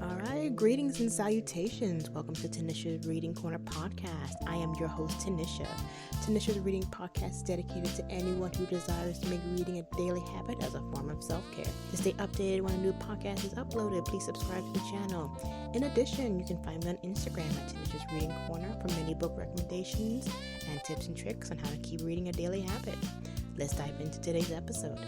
All right, greetings and salutations. Welcome to Tanisha's Reading Corner podcast. I am your host, Tanisha. Tanisha's Reading podcast is dedicated to anyone who desires to make reading a daily habit as a form of self-care. To stay updated when a new podcast is uploaded, please subscribe to the channel. In addition, you can find me on Instagram at Tanisha's Reading Corner for many book recommendations and tips and tricks on how to keep reading a daily habit. Let's dive into today's episode.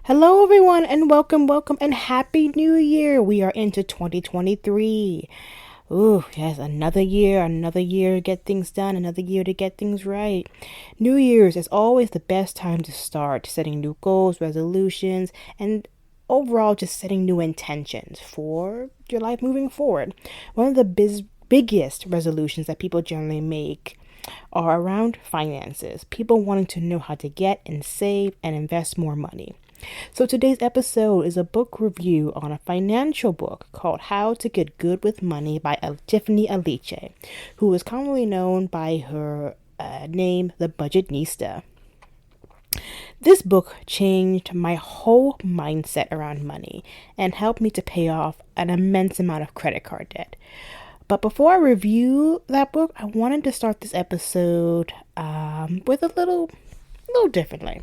Hello everyone and welcome and happy new year. We are into 2023. Ooh, yes, another year to get things done, another year to get things right. New Year's is always the best time to start setting new goals, resolutions, and overall just setting new intentions for your life moving forward. One of the biggest resolutions that people generally make are around finances. People wanting to know how to get and save and invest more money. So today's episode is a book review on a financial book called How to Get Good with Money by Tiffany Aliche, who is commonly known by her name, The Budgetnista. This book changed my whole mindset around money and helped me to pay off an immense amount of credit card debt. But before I review that book, I wanted to start this episode with a little differently.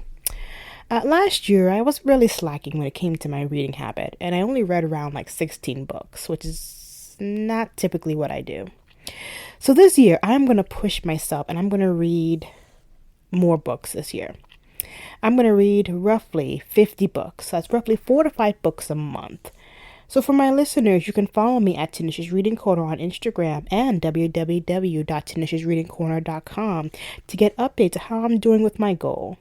Last year, I was really slacking when it came to my reading habit, and I only read around 16 books, which is not typically what I do. So this year, I'm going to push myself, and I'm going to read more books this year. I'm going to read roughly 50 books. That's roughly 4 to 5 books a month. So for my listeners, you can follow me at Tanisha's Reading Corner on Instagram and www.tanishasreadingcorner.com to get updates on how I'm doing with my goal.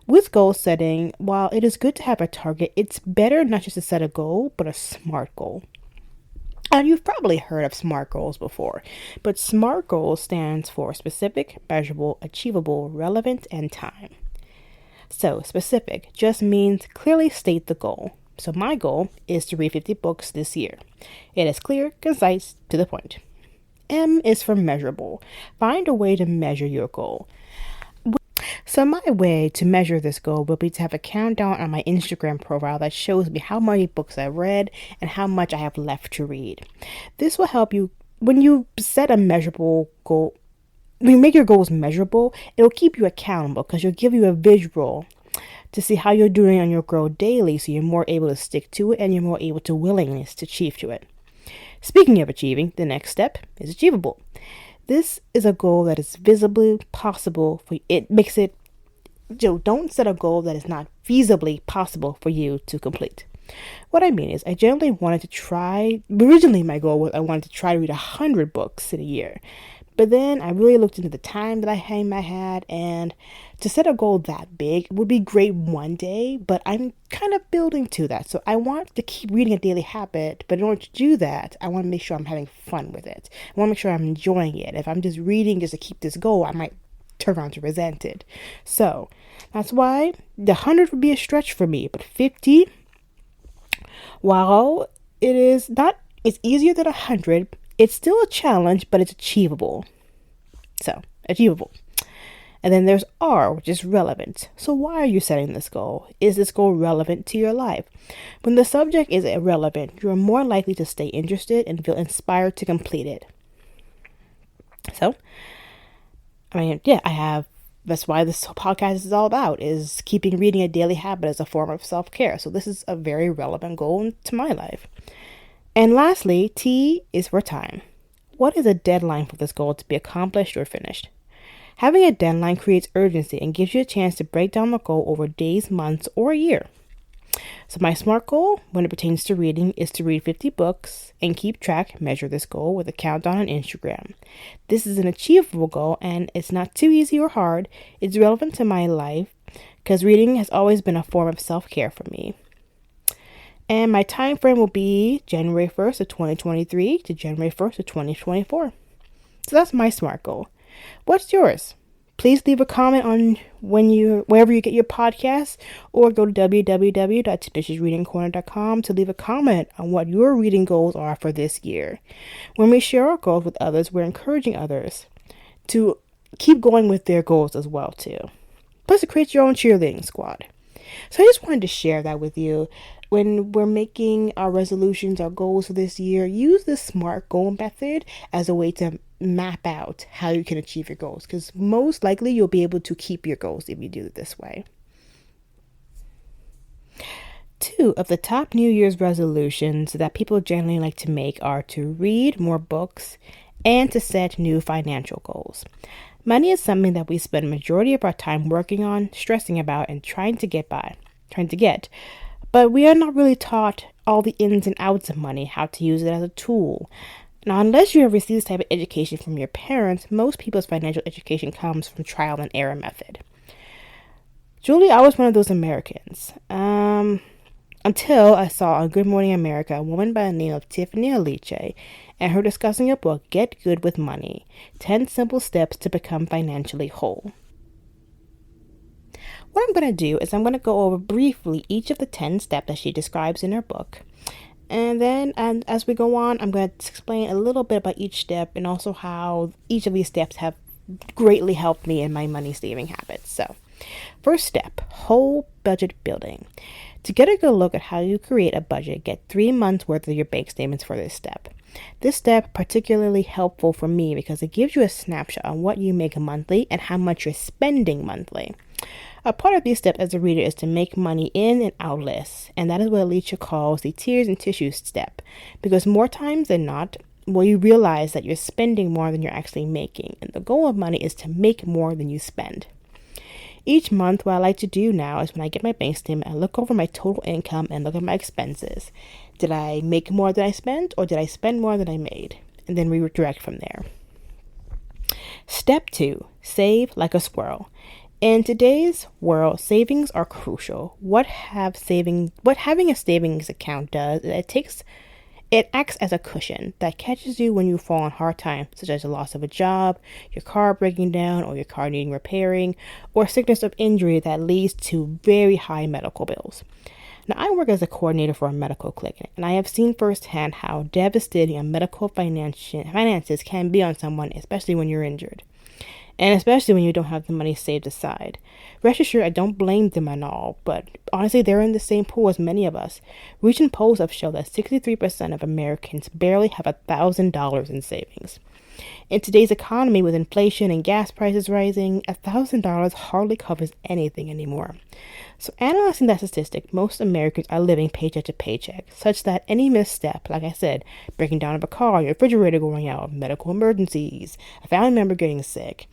With goal setting, while it is good to have a target, it's better not just to set a goal, but a SMART goal. And you've probably heard of SMART goals before, but SMART goals stands for specific, measurable, achievable, relevant, and time. So specific just means clearly state the goal. So my goal is to read 50 books this year. It is clear, concise, to the point. M is for measurable. Find a way to measure your goal. So my way to measure this goal will be to have a countdown on my Instagram profile that shows me how many books I've read and how much I have left to read. This will help you when you set a measurable goal. When you make your goals measurable, it'll keep you accountable because it'll give you a visual to see how you're doing on your goal daily, so you're more able to stick to it and you're more able to willingness to achieve to it. Speaking of achieving, the next step is achievable. This is a goal that is visibly possible for you. It makes it, don't set a goal that is not feasibly possible for you to complete. What I mean is, I generally wanted to try, originally my goal was I wanted to try to read 100 books in a year. But then I really looked into the time that I had, and to set a goal that big would be great one day, but I'm kind of building to that. So I want to keep reading a daily habit, but in order to do that, I want to make sure I'm having fun with it. I want to make sure I'm enjoying it. If I'm just reading just to keep this goal, I might turn around to resent it. So that's why the 100 would be a stretch for me, but 50, while it's easier than 100, it's still a challenge, but it's achievable. So, achievable. And then there's R, which is relevant. So why are you setting this goal? Is this goal relevant to your life? When the subject is irrelevant, you are more likely to stay interested and feel inspired to complete it. So, that's why this podcast is all about, is keeping reading a daily habit as a form of self-care. So this is a very relevant goal to my life. And lastly, T is for time. What is a deadline for this goal to be accomplished or finished? Having a deadline creates urgency and gives you a chance to break down the goal over days, months, or a year. So my SMART goal, when it pertains to reading, is to read 50 books and keep track, measure this goal with a countdown on Instagram. This is an achievable goal, and it's not too easy or hard. It's relevant to my life because reading has always been a form of self-care for me. And my time frame will be January 1st of 2023 to January 1st of 2024. So that's my SMART goal. What's yours? Please leave a comment on wherever you get your podcasts, or go to www.tanishasreadingcorner.com to leave a comment on what your reading goals are for this year. When we share our goals with others, we're encouraging others to keep going with their goals as well too. Plus, it creates your own cheerleading squad. So I just wanted to share that with you. When we're making our resolutions, our goals for this year, use the SMART goal method as a way to map out how you can achieve your goals, because most likely you'll be able to keep your goals if you do it this way. Two of the top New Year's resolutions that people generally like to make are to read more books and to set new financial goals. Money is something that we spend a majority of our time working on, stressing about, and trying to get. But we are not really taught all the ins and outs of money, how to use it as a tool. Now, unless you have received this type of education from your parents, most people's financial education comes from trial and error method. Julie, I was one of those Americans. Until I saw on Good Morning America a woman by the name of Tiffany Aliche and her discussing a book, Get Good with Money 10 Simple Steps to Become Financially Whole. What I'm going to do is I'm going to go over briefly each of the 10 steps that she describes in her book. And then as we go on, I'm going to explain a little bit about each step and also how each of these steps have greatly helped me in my money saving habits. So, first step, whole budget building. To get a good look at how you create a budget, get 3 months worth of your bank statements for this step. This step particularly helpful for me because it gives you a snapshot on what you make monthly and how much you're spending monthly. A part of these steps as a reader is to make money in and out lists, and that is what Alicia calls the tears and tissues step, because more times than not, you realize that you're spending more than you're actually making, and the goal of money is to make more than you spend. Each month, what I like to do now is when I get my bank statement, I look over my total income and look at my expenses. Did I make more than I spent, or did I spend more than I made? And then redirect from there. Step 2, save like a squirrel. In today's world, savings are crucial. What having a savings account does is it acts as a cushion that catches you when you fall on hard times, such as the loss of a job, your car breaking down, or your car needing repairing, or sickness or injury that leads to very high medical bills. Now, I work as a coordinator for a medical clinic, and I have seen firsthand how devastating a medical finances can be on someone, especially when you're injured. And especially when you don't have the money saved aside. Rest assured, I don't blame them at all, but honestly, they're in the same pool as many of us. Recent polls have shown that 63% of Americans barely have $1,000 in savings. In today's economy, with inflation and gas prices rising, $1,000 hardly covers anything anymore. So, analyzing that statistic, most Americans are living paycheck to paycheck, such that any misstep, like I said, breaking down of a car, your refrigerator going out, medical emergencies, a family member getting sick,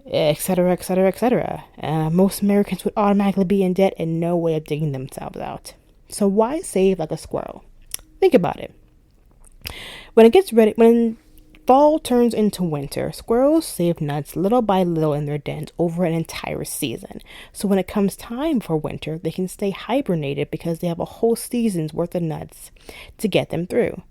etc., etc., etc., most Americans would automatically be in debt and no way of digging themselves out. So, why save like a squirrel? Think about it. When fall turns into winter, squirrels save nuts little by little in their dens over an entire season. So when it comes time for winter, they can stay hibernated because they have a whole season's worth of nuts to get them through.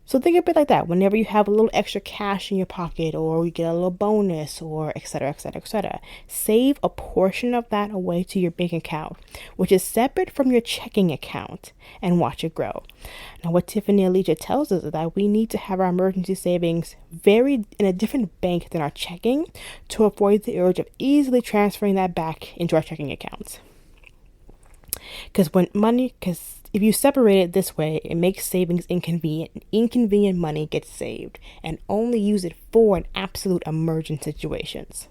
So think of it like that. Whenever you have a little extra cash in your pocket, or you get a little bonus, or etc., etc., etc., save a portion of that away to your bank account, which is separate from your checking account, and watch it grow. Now, what Tiffany Aliche tells us is that we need to have our emergency savings in a different bank than our checking to avoid the urge of easily transferring that back into our checking accounts. Because if you separate it this way, it makes savings inconvenient. Inconvenient money gets saved, and only use it for an absolute emergent situations.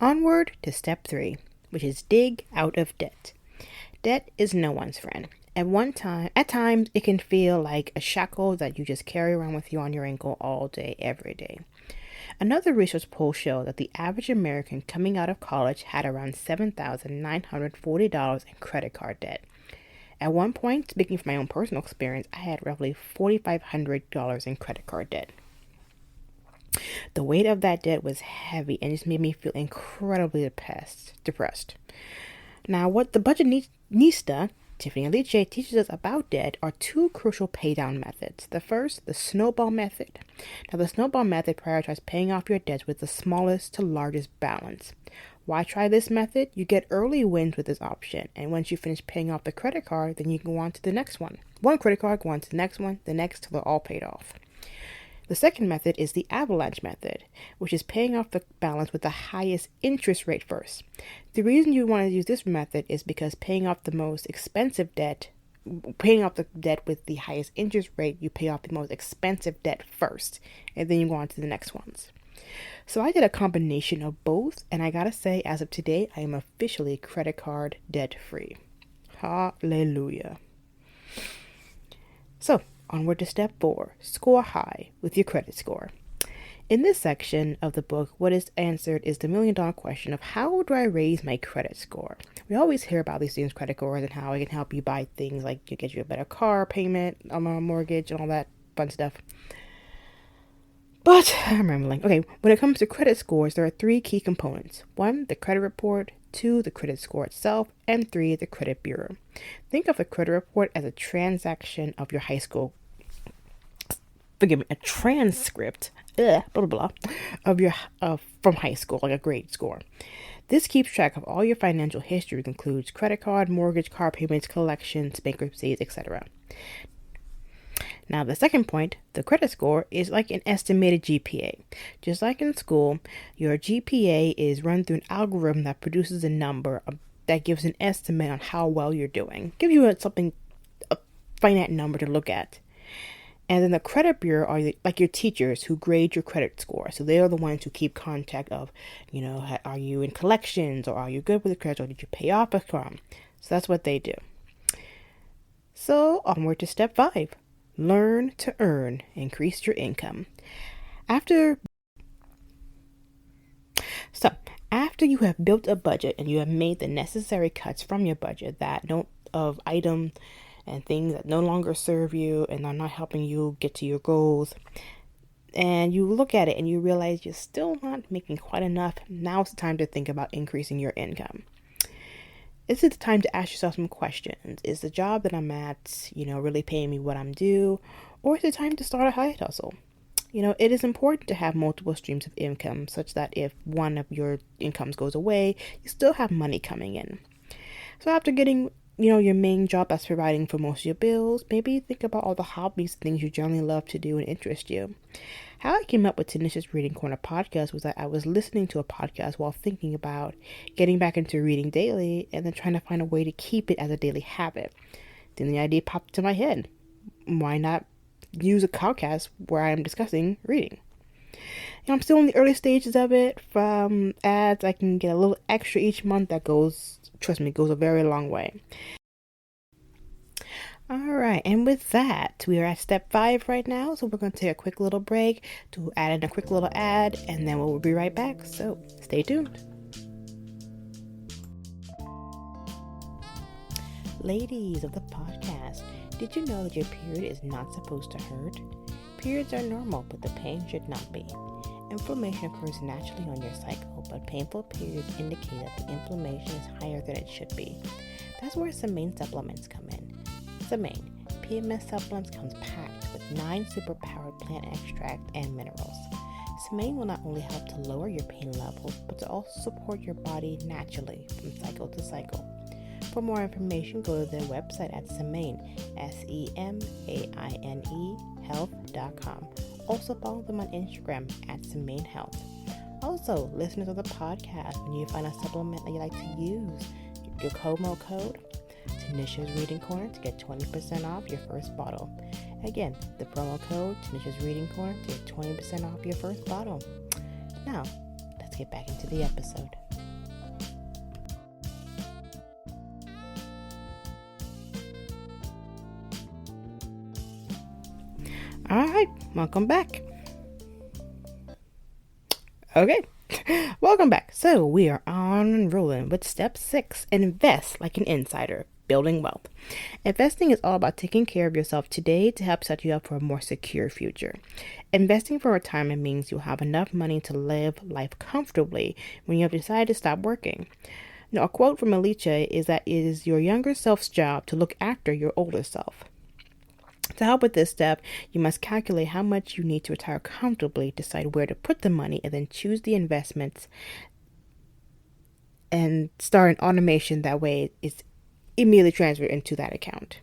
Onward to step 3, which is dig out of debt. Debt is no one's friend. At times, it can feel like a shackle that you just carry around with you on your ankle all day, every day. Another research poll showed that the average American coming out of college had around $7,940 in credit card debt. At one point, speaking from my own personal experience, I had roughly $4,500 in credit card debt. The weight of that debt was heavy and just made me feel incredibly depressed. Now, what the budgetnista Tiffany Aliche teaches us about debt are 2 crucial paydown methods. The first, the snowball method. Now, the snowball method prioritizes paying off your debts with the smallest to largest balance. Why try this method? You get early wins with this option, and once you finish paying off the credit card, then you can go on to the next one. One credit card, go on to the next one, the next till they're all paid off. The second method is the avalanche method, which is paying off the balance with the highest interest rate first. The reason you want to use this method is because paying off the debt with the highest interest rate, you pay off the most expensive debt first, and then you go on to the next ones. So I did a combination of both, and I gotta say, as of today, I am officially credit card debt free. Hallelujah. So, onward to step 4, score high with your credit score. In this section of the book, what is answered is the $1,000,000 question of how do I raise my credit score? We always hear about these things, credit scores, and how it can help you buy things like you get you a better car payment, a mortgage, and all that fun stuff. But I'm rambling. Okay, when it comes to credit scores, there are 3 key components. 1, the credit report. 2, the credit score itself. And 3, the credit bureau. Think of the credit report as a transaction of your high school. A transcript. Blah, blah, blah, of your from high school, like a grade score. This keeps track of all your financial history, which includes credit card, mortgage, car payments, collections, bankruptcies, etc. Now, the second point, the credit score, is like an estimated GPA. Just like in school, your GPA is run through an algorithm that produces a number that gives an estimate on how well you're doing. Gives you a finite number to look at. And then the credit bureau are like your teachers who grade your credit score. So they are the ones who keep contact of, are you in collections, or are you good with the credit, or did you pay off a crumb? So that's what they do. So onward to step 5. Learn to earn. Increase your income. After you have built a budget and you have made the necessary cuts from your budget of items and things that no longer serve you and are not helping you get to your goals, and you look at it and you realize you're still not making quite enough, now it's the time to think about increasing your income. This is the time to ask yourself some questions. Is the job that I'm at, really paying me what I'm due? Or is it time to start a side hustle? It is important to have multiple streams of income such that if one of your incomes goes away, you still have money coming in. So after getting, your main job that's providing for most of your bills, maybe think about all the hobbies, things you generally love to do and interest you. How I came up with Tanisha's Reading Corner podcast was that I was listening to a podcast while thinking about getting back into reading daily and then trying to find a way to keep it as a daily habit. Then the idea popped into my head. Why not use a podcast where I am discussing reading? I'm still in the early stages of it. From ads, I can get a little extra each month that goes a very long way. Alright, and with that, we are at step 5 right now, so we're going to take a quick little break to add in a quick little ad, and then we'll be right back, so stay tuned. Ladies of the podcast, did you know that your period is not supposed to hurt? Periods are normal, but the pain should not be. Inflammation occurs naturally on your cycle, but painful periods indicate that the inflammation is higher than it should be. That's where Cited supplements come in. Cited PMS supplements comes packed with 9 superpowered plant extracts and minerals. Cited will not only help to lower your pain levels, but to also support your body naturally from cycle to cycle. For more information, go to their website at Cited, SEMAINE health.com. Also follow them on Instagram at Cited Health. Also, listeners of the podcast, when you find a supplement that you like to use, your promo code Tanisha's Reading Corner to get 20% off your first bottle. Again, the promo code Tanisha's Reading Corner to get 20% off your first bottle. Now, let's get back into the episode. Alright, welcome back. Okay, welcome back. So we are on and rolling with step 6, invest like an insider, building wealth. Investing is all about taking care of yourself today to help set you up for a more secure future. Investing for retirement means you'll have enough money to live life comfortably when you have decided to stop working. Now, a quote from Aliche is that it is your younger self's job to look after your older self. To help with this step, you must calculate how much you need to retire comfortably, decide where to put the money, and then choose the investments and start an automation. That way it's immediately transferred into that account.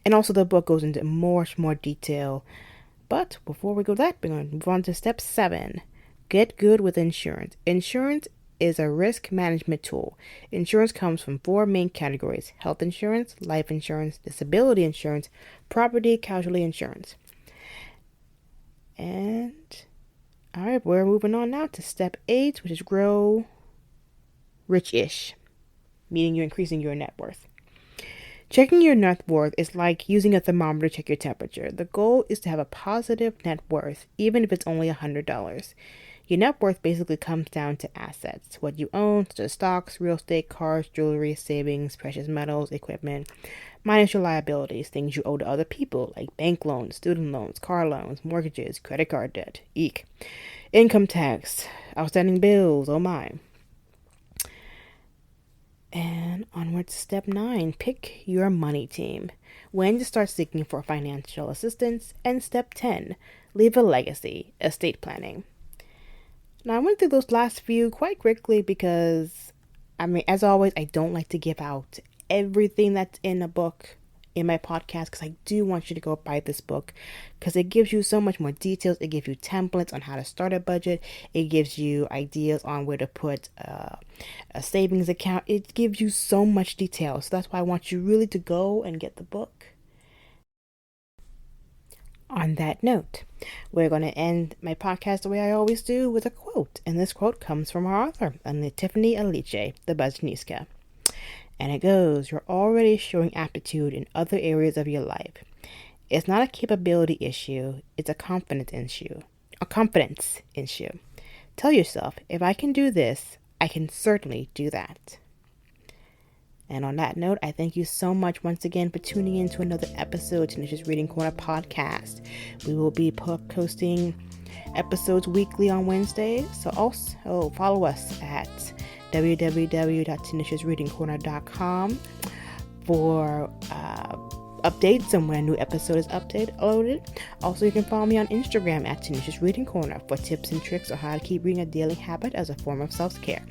And also the book goes into much more detail But before we go to that, we're going to move on to step 7. Get good with insurance. Insurance is a risk management tool. Insurance comes from 4 main categories: health insurance, life insurance, disability insurance, property casualty insurance. And all right, we're moving on now to step 8, which is grow rich-ish, meaning you're increasing your net worth. Checking your net worth is like using a thermometer to check your temperature. The goal is to have a positive net worth, even if it's only $100. Your net worth basically comes down to assets, what you own, such as stocks, real estate, cars, jewelry, savings, precious metals, equipment, minus your liabilities, things you owe to other people, like bank loans, student loans, car loans, mortgages, credit card debt, eek, income tax, outstanding bills, oh my. And onward to step 9, pick your money team. When to start seeking for financial assistance. And step 10, leave a legacy, estate planning. Now, I went through those last few quite quickly because, as always, I don't like to give out everything that's in a book in my podcast, because I do want you to go buy this book, because it gives you so much more details. It gives you templates on how to start a budget. It gives you ideas on where to put a savings account. It gives you so much detail. So that's why I want you really to go and get the book. On that note, we're going to end my podcast the way I always do, with a quote. And this quote comes from our author, Tiffany Aliche, the Buzzniska. And it goes, "You're already showing aptitude in other areas of your life. It's not a capability issue, it's a confidence issue. Tell yourself, if I can do this, I can certainly do that." And on that note, I thank you so much once again for tuning in to another episode of Tanisha's Reading Corner podcast. We will be posting episodes weekly on Wednesdays. So also follow us at www.tanishasreadingcorner.com for updates on when a new episode is uploaded. Also, you can follow me on Instagram at Tanisha's Reading Corner for tips and tricks on how to keep reading a daily habit as a form of self-care.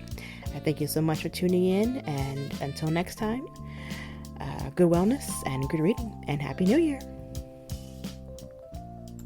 I thank you so much for tuning in, and until next time, good wellness and good reading, and Happy New Year!